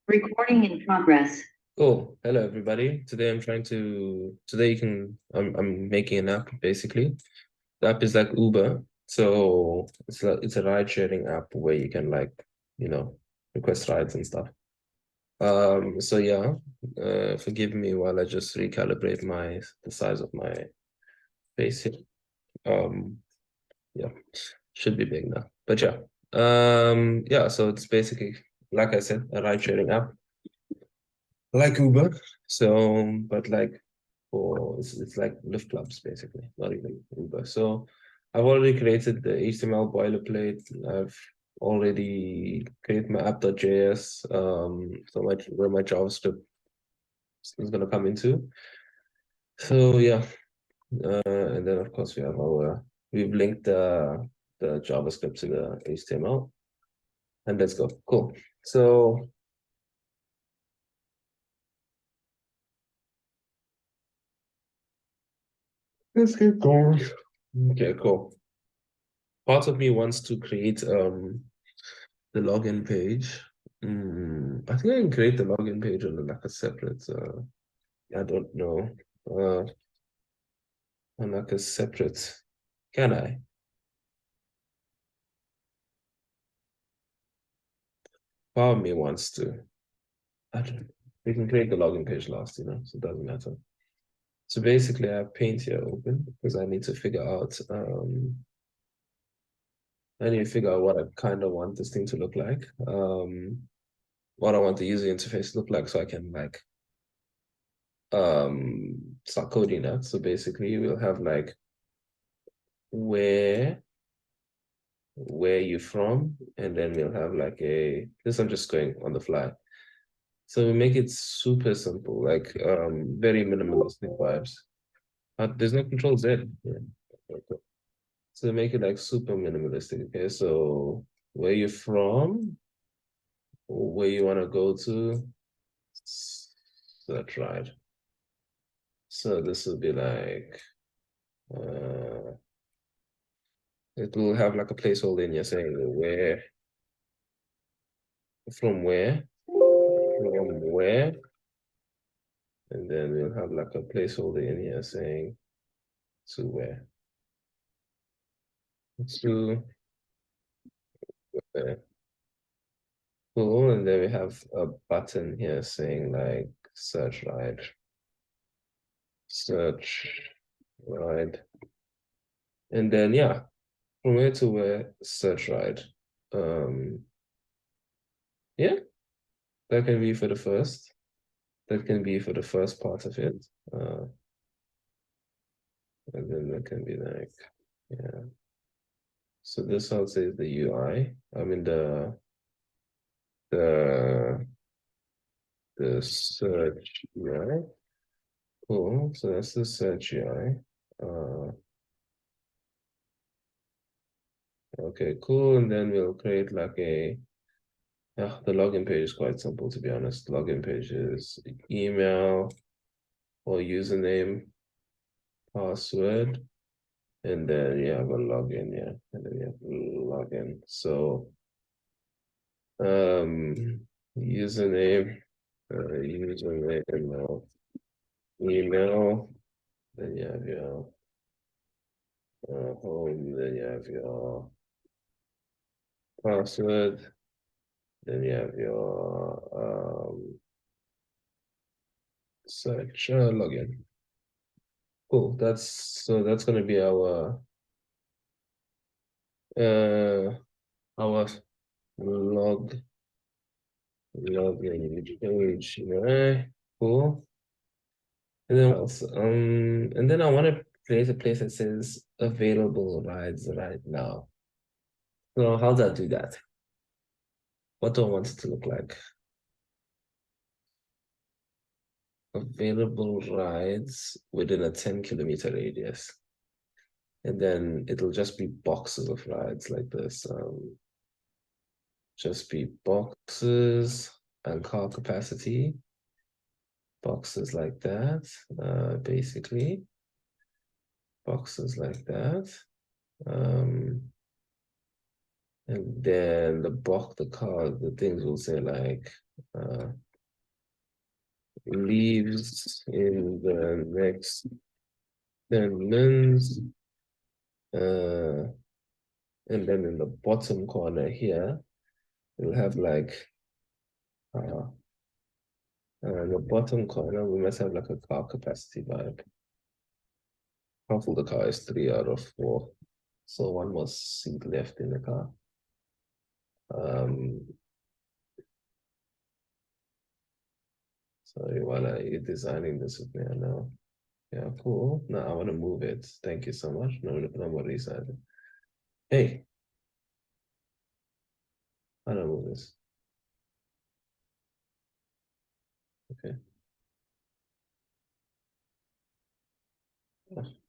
Recording in progress. Cool. Hello, everybody. Today I'm making an app basically. The app is like Uber. So it's a ride sharing app where you can you know, request rides and stuff. So yeah, forgive me while I just recalibrate the size of my face here. Um, yeah, should be big now. But yeah. Yeah, so it's basically, like I said, a ride sharing app like Uber. So, but like it's like lift clubs basically, not even Uber. So I've already created the HTML boilerplate. I've already created my app.js, where my JavaScript is gonna come into. So yeah, and then of course we've linked the JavaScript to the HTML, and let's go. Cool. So let's get going. Okay, cool. Part of me wants to create the login page. I think I can create the login page on like a separate I don't know. Uh on like a separate, can I? Part of me wants to. I don't We can create the login page last, so it doesn't matter. So basically I have Paint here open because I need to figure out what I kind of want this thing to look like. What I want the user interface to look like so I can start coding that. So basically we'll have like where you're from, and then we'll have like this I'm just going on the fly. So we make it super simple, like very minimalistic vibes. There's no control Z. Yeah. Okay. So make it like super minimalistic. Okay, so where you're from, or where you want to go to, that's right. So this will be like it will have like a placeholder in here saying from where, from where, and then we'll have like a placeholder in here saying to where, to where. Cool. And then we have a button here saying like search ride. And then yeah, from where to where, search ride. Um, yeah, that can be for the first. That can be for the first part of it. And then that can be like, yeah. So this I'll say is the UI. I mean the the search UI. Cool. So that's the search UI. Okay, cool. And then we'll create like the login page is quite simple, to be honest. Login page is email or username, password, and then you have a login, yeah. And then you have login. So, username, email, then you have your home, then you have your password, then you have your search login. Cool. That's gonna be uh our log login page, right? Cool. And then what else? And then I want to create a place that says available rides right now. So how do I do that? What do I want it to look like? Available rides within a 10-kilometer radius. And then it'll just be boxes of rides like this. Just be boxes and car capacity. Boxes like that, basically. Boxes like that. Um, and then the things will say like uh, leaves in the next 10 minutes. Uh, and then in the bottom corner here, we'll have like uh, in the bottom corner, we must have like a car capacity vibe. How full the car is 3 out of 4. So one more seat left in the car. Um, sorry, while you're designing this with me, I know. Yeah, cool. Now I want to move it. Thank you so much. No more resizing. Hey, I don't move this. Okay.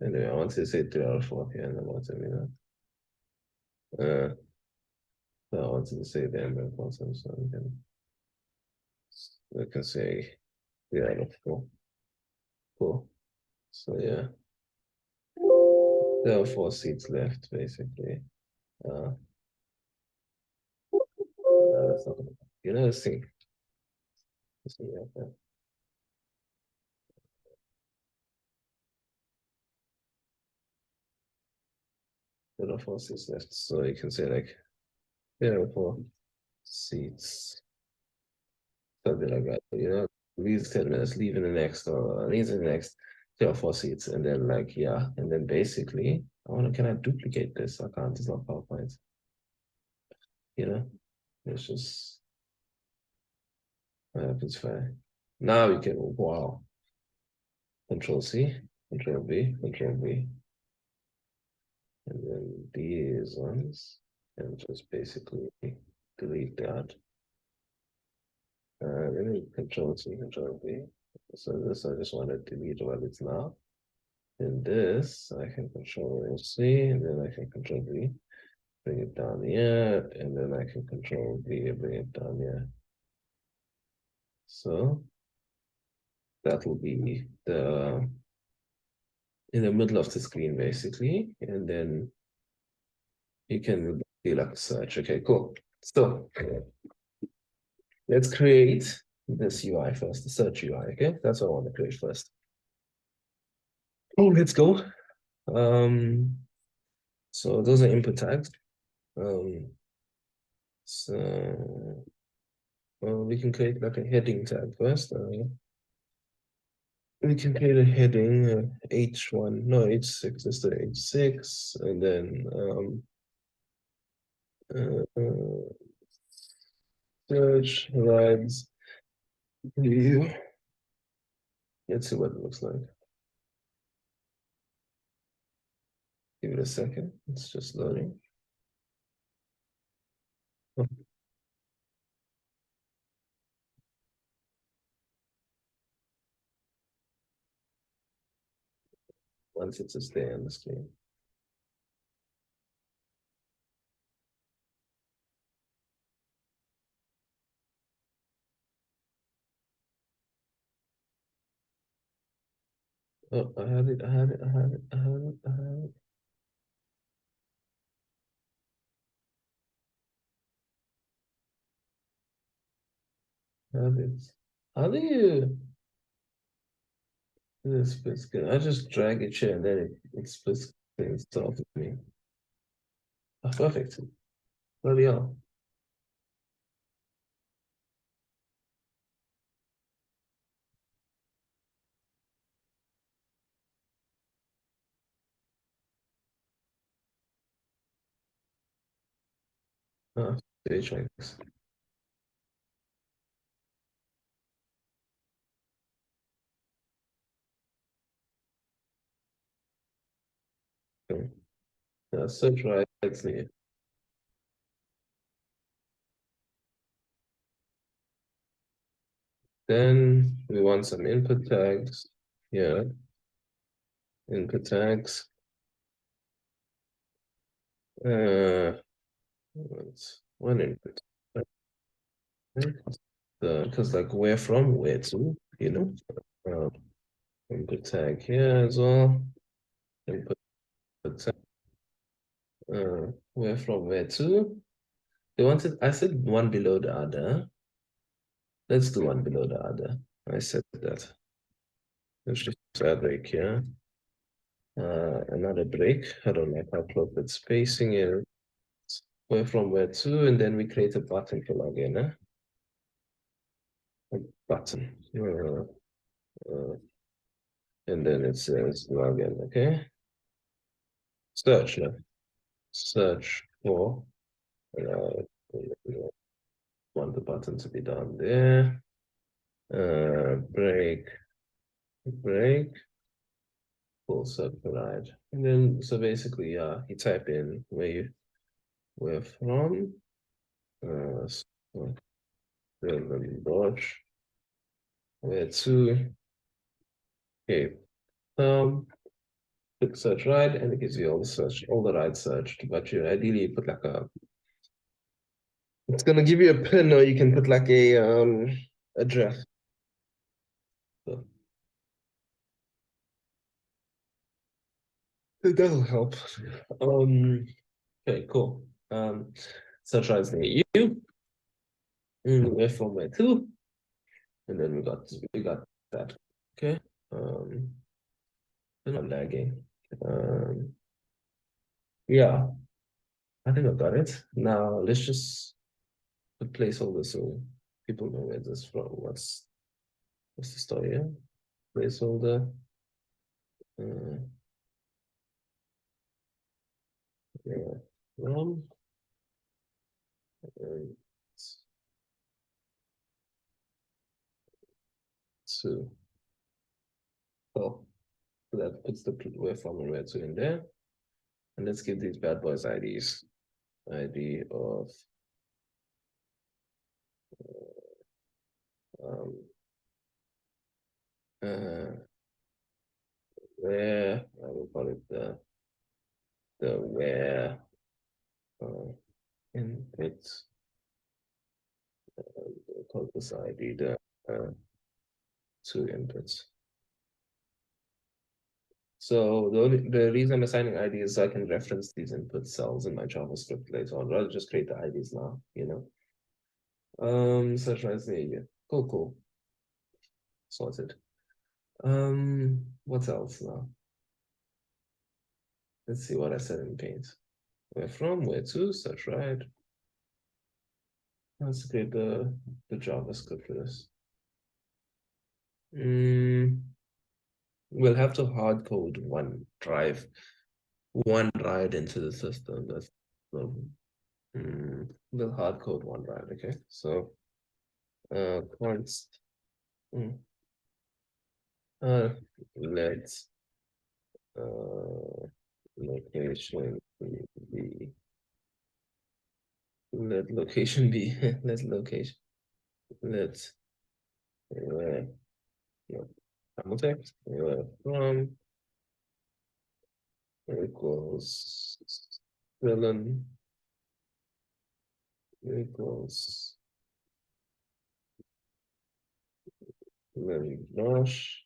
Anyway, I want to say 3 out of 4 here in the bottom, so I wanted to say the end of bottom, so we can say 3 out of 4. Cool. So yeah, there are 4 seats left, basically. Uh, no, that's not gonna, let's see. Let's see, okay. There are 4 seats left, so you can say like there are 4 seats, something like that. These 10 minutes, leaving the next, or leave the next 3 or 4 seats, and then like yeah, and then basically, can I duplicate this? I can't. It's not PowerPoint. You know, it's just it's fine. Now we can wow. Control C, Control V, Control V, and then these ones, and just basically delete that. Let me Control C, Control V. So this I just want to delete what it's now. And this I can Control C, and then I can Control V, bring it down here, and then I can Control V, bring it down here. So that will be the in the middle of the screen basically, and then you can do like a search. Okay, cool. So let's create this UI first, the search UI. Okay, that's what I want to create first. Oh, let's go. Um, so those are input tags. Um, so we can create like a heading tag first. We can create a heading H1, no H6, just the H6, and then search rides view. Let's see what it looks like. Give it a second. It's just loading. Oh, once it's just there on the screen. Oh, I have it, I have it, I have it, I have it, I have it. I have it. How do you do this split screen? I just drag it here and then it splits itself with me. Oh, perfect. Bloody hell. Oh, stage tracks. Okay. Search right, let's see. Then we want some input tags. Yeah, input tags. Uh, one input. Because like where from, where to. Uh, input tag here as well. Input tag, where from, where to. They wanted, I said one below the other. Let's do one below the other. I said that. Let's just add break here. Another break. I don't like how close that spacing is. Where from where to, and then we create a button for login, a button. And then it says login, okay? Search now. Search for uh, want the button to be down there. Break, break, full circle ride. And then so basically, you type in where from, so then Dodge, where to, okay. Click search ride, and it gives you all the ride searched, but you ideally put like it's gonna give you a pin, or you can put like a address. So that'll help. Okay, cool. Search rides near you. Where from where to, and then we got that. Okay. Um, they're not lagging. Um, yeah, I think I got it. Now let's just put placeholder so people know where this from. What's the story here? Placeholder. Uh, yeah, from uh, to. Oh, so that puts the where from and where to in there. And let's give these bad boys IDs. ID of um, uh, where I will call it the where uh, inputs. We'll call this ID the two inputs. So the reason I'm assigning IDs is so I can reference these input cells in my JavaScript later on, rather just create the IDs now, you know. Such as the cool, cool. Sorted. What else now? Let's see what I said in Paint. Where from, where to, such right. Let's create the JavaScript for this. We'll have to hard code one ride into the system. That's so we'll hard code one ride, okay? So const uh let's location be let location be let location let no context from equals villain equals villain brush.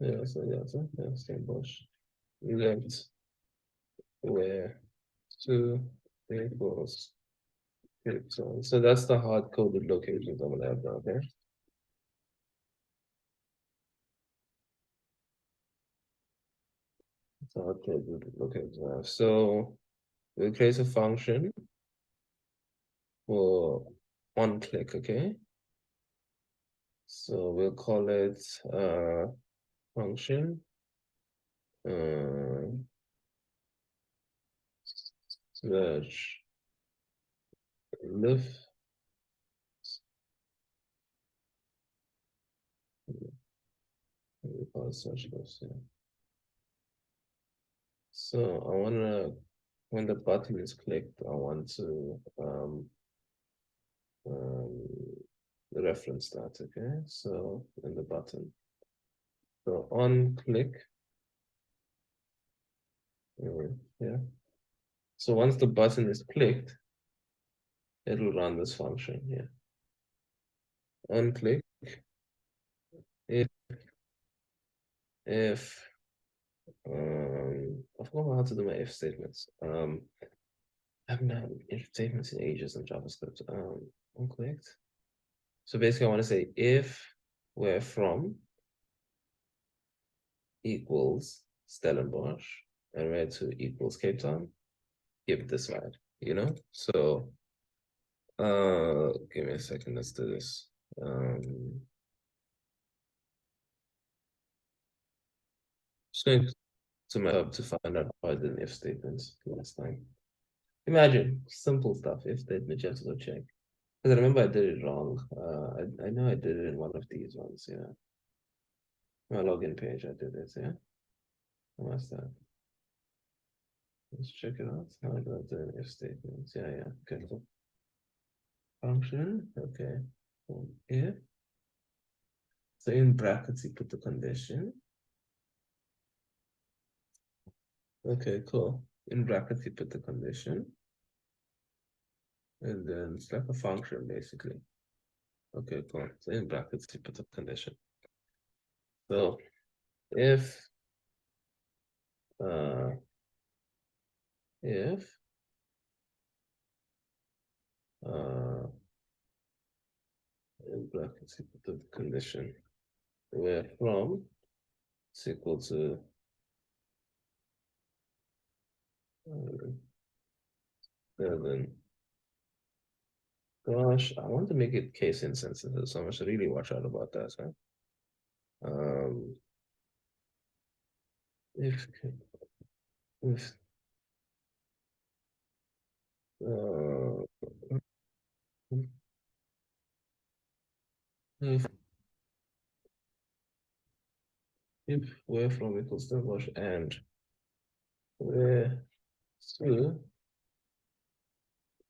Yeah, same brush. Left where to equals so that's the hard coded locations I'm gonna have down here. It's hard coded locations now. So we'll create a function for on click, okay? So we'll call it function uh, search lift. We call it search lift, yeah. So I wanna when the button is clicked, I want to um, reference that, okay? So in the button. So on click, yeah. So once the button is clicked, it'll run this function here. On click, if forgot how to do my if statements. I haven't done if statements in ages in JavaScript. Unclicked. So basically, I want to say if where from equals Stellenbosch and where to equals Cape Town, give this right, you know? So give me a second, let's do this. Just going to my hub to find out how I did an if statements last time. Imagine simple stuff, if statement, you have to go check. Because I remember I did it wrong. I know I did it in one of these ones, yeah. My login page, I did it, yeah. What's that? Let's check it out. How I got the if statements. Yeah, yeah. Okay, cool. Function, okay. If. So in brackets, you put the condition. Okay, cool. In brackets, you put the condition. And then it's like a function, basically. Okay, cool. So in brackets, you put the condition. So if uh if uh in brackets, you put the condition where from is equal to 7. Gosh, I want to make it case insensitive, so I must really watch out about that, huh? If if uh if where from equals to wash and where to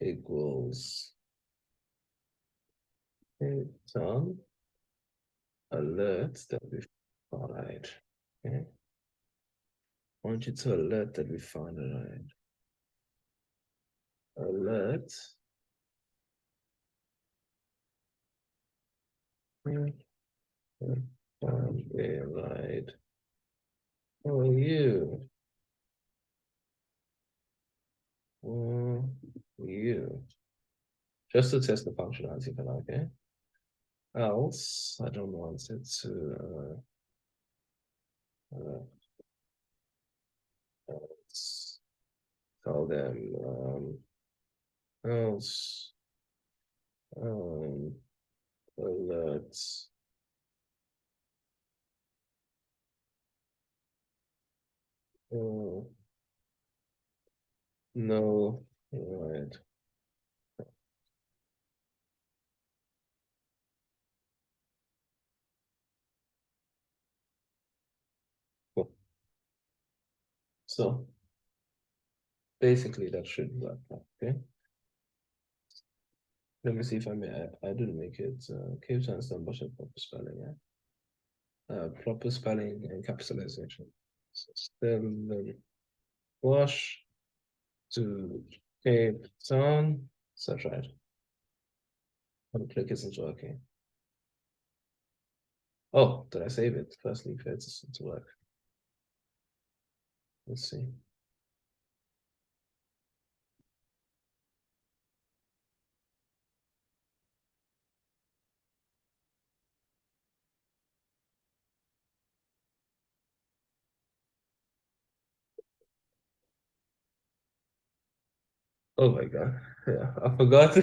equals some alert that we find. Okay. I want you to alert that we found it right. Alert. Found it right. How are you? You. Just to test the functionality for that, okay? Else, I don't want it to else, tell them else um alert uh, no right. Cool. So basically that should work. Okay. Let me see if I may I didn't make it Cape Town Stellenbosch proper spelling, yeah. Proper spelling and capitalization. So Stellenbosch to Cape Town. That's right. One click isn't working. Oh, did I save it? Firstly, for it to work. Let's see. Oh my God. Yeah, I forgot.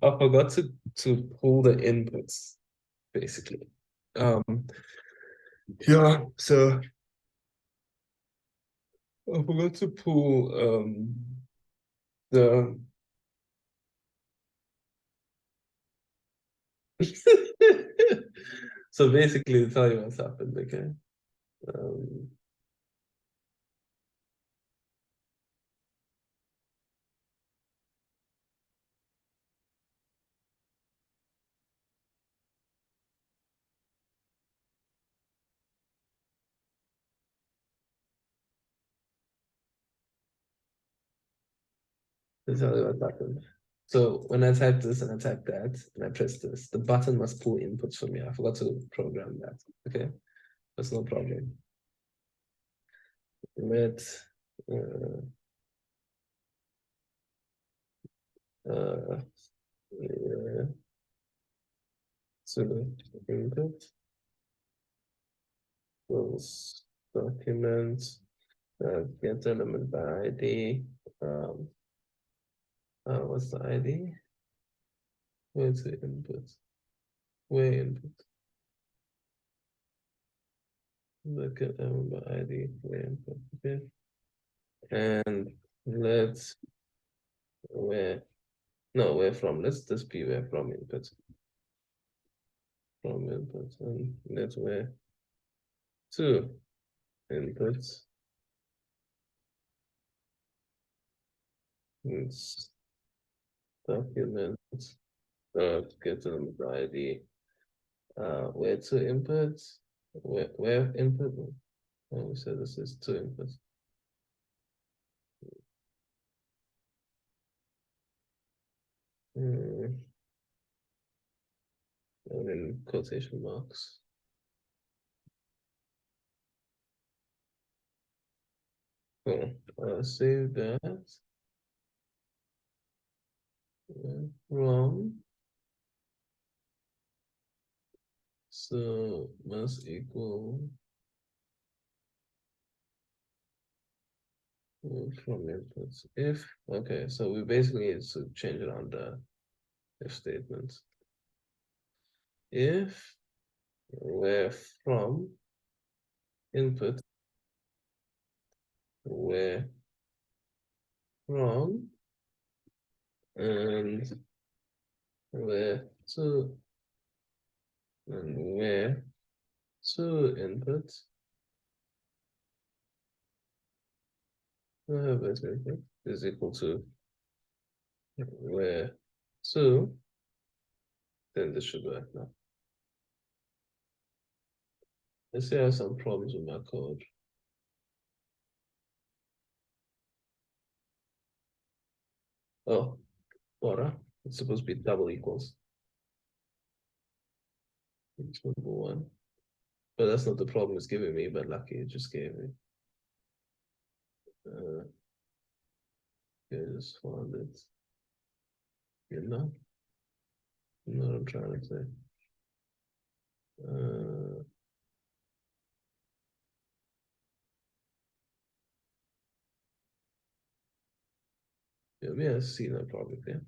I forgot to pull the inputs, basically. Yeah, so I forgot to pull the so basically to tell you what's happened, okay? Um to tell you what happened. So when I type this and I type that and I press this, the button must pull inputs for me. I forgot to program that. Okay, that's no problem. with uh, yeah, to input those documents get element by ID. Um, what's the ID? Where to input? Where input? Look at element by ID. Where input? Okay. And let's where no where from. Let's just be where from input. From input and let's where to inputs. It's documents. Get element by ID. Where to inputs? Where input? Oh, we said this is two inputs. Mm, and in quotation marks. Cool. Save that. From. So must equal from inputs. If okay, so we basically need to change it on the if statements. If where from input where from and where to and where to input is equal to where to, then this should work now. Let's say I have some problems with my code. Oh, water. It's supposed to be double equals. It's number one. But that's not the problem it's giving me, but lucky it just gave me. Okay, just found it. You know what I'm trying to say. Uh, yeah, we have seen that problem there.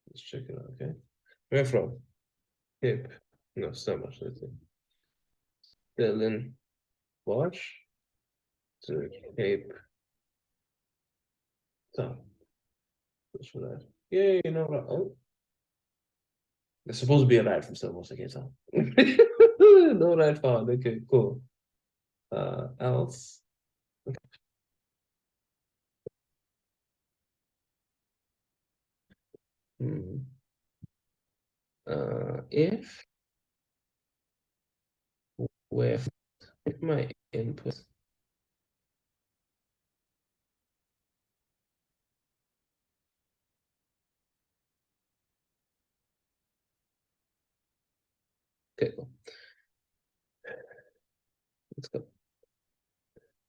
Let's check it out, okay? Where from? Hip. No, so much, let's see. Dylan Watch to Cape Town. Just for that. Yeah, you know what? Oh, there's supposed to be a ride from Stonewall to Cape Town. No ride found. Okay, cool. Else. Hmm. If where my input. Okay, cool. Let's go.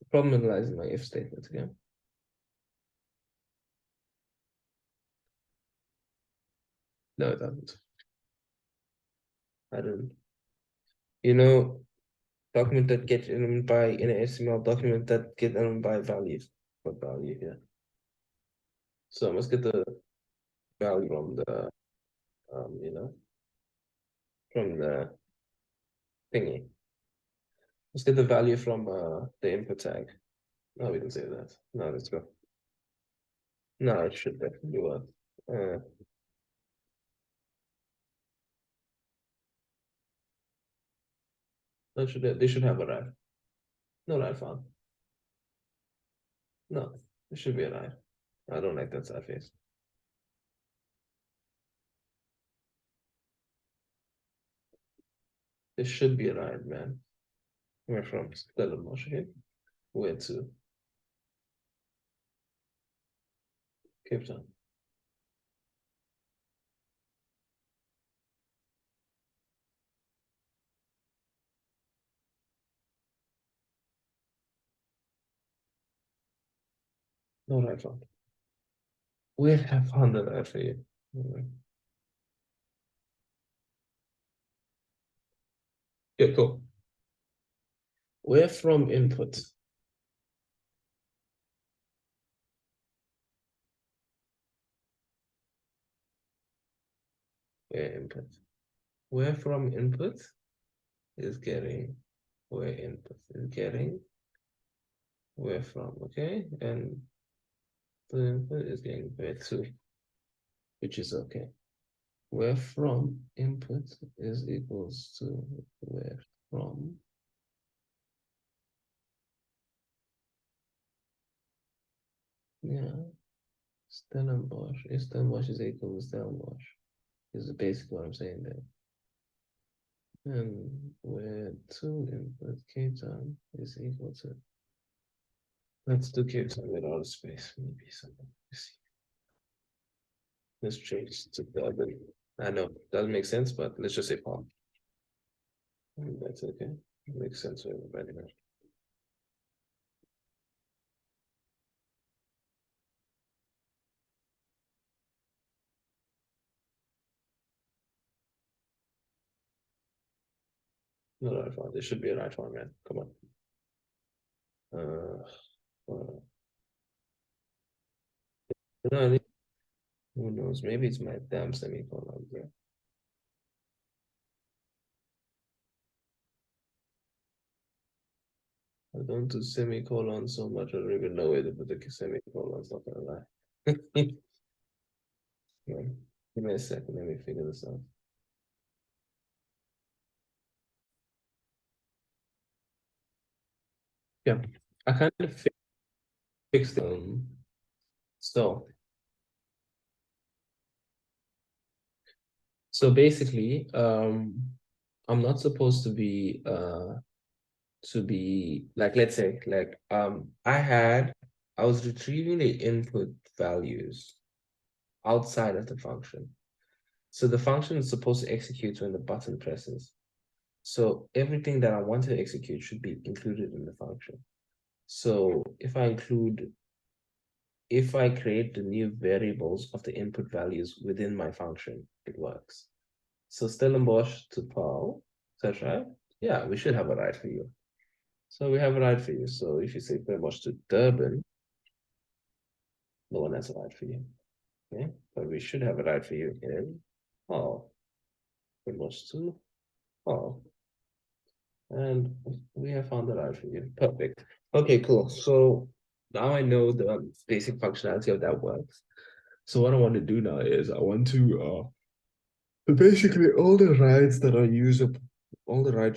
The problem lies in my if statement again. No, it doesn't. I don't. You know, document that get element by in an HTML document that get element by values. What value here? So I must get the value from the from the thingy. Let's get the value from the input tag. No, we didn't say that. No, let's go. No, it should definitely work. Uh, they should have a ride. No ride found. No, it should be a ride. I don't like that side face. It should be a ride, man. We're from Stellenbosch here. Where to? Cape Town. No right one. We have found the right for you. Yeah, cool. Where from input? Where input? Where from input is getting where input is getting where from, okay? And the input is getting where to, which is okay. Where from input is equals to where from. Yeah, Stellenbosch. If Stellenbosch is equal to Stellenbosch, is basically what I'm saying there. And where to input Cape Town is equal to. Let's do Cape Town without a space. Maybe something. Let's see. Let's change to Durban. I know doesn't make sense, but let's just say Palm. That's okay. It makes sense for everybody now. Not a right one. There should be a right one, man. Come on. You know, who knows? Maybe it's my damn semicolon. Yeah. I don't do semicolons so much. I don't even know where to put the semicolons. Not gonna lie. Yeah. Give me a second. Let me figure this out. Yeah, I kind of fixed it. So, so basically, I'm not supposed to be like, let's say, like, I was retrieving the input values outside of the function. So the function is supposed to execute when the button presses. So everything that I want to execute should be included in the function. So if I create the new variables of the input values within my function, it works. So Stellenbosch to Paul, is that right? Yeah, we should have a right for you. So we have a right for you. So if you say Stellenbosch to Durban, no one has a right for you. Okay, but we should have a right for you in Paul. Stellenbosch to Paul. And we have found the right for you. Perfect. Okay, cool. So now I know the basic functionality of that works. So what I want to do now is I want to basically all the rides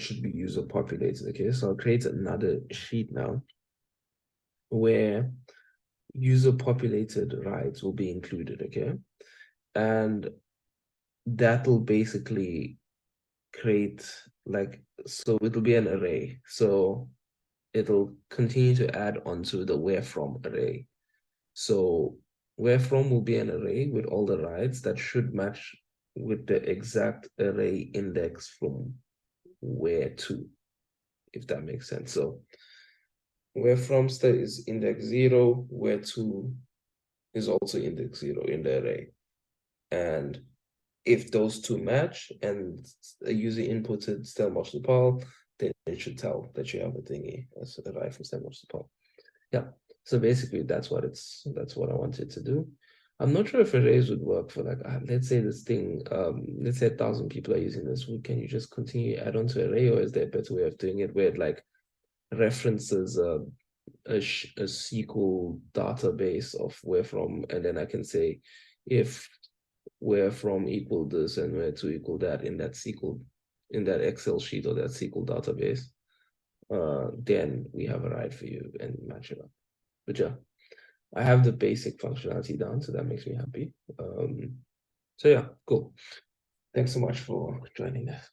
should be user populated. Okay, so I'll create another sheet now where user populated rides will be included. Okay, and that will basically create like, so it'll be an array. So it'll continue to add onto the where from array. So where from will be an array with all the rides that should match with the exact array index from where to, if that makes sense. So where from state is index 0, where to is also index 0 in the array. And if those two match and a user inputted Stellenbosch to Paul, then it should tell that you have a thingy as a right from Stellenbosch to Paul. Yeah. So basically that's what I wanted to do. I'm not sure if arrays would work for like, let's say this thing, let's say 1,000 people are using this. Can you just continue add on to array, or is there a better way of doing it where it like references a SQL database of where from, and then I can say if where from equal this and where to equal that in that SQL, in that Excel sheet or that SQL database, then we have a right for you and match it up. But yeah, I have the basic functionality down, so that makes me happy. So yeah, cool. Thanks so much for joining us.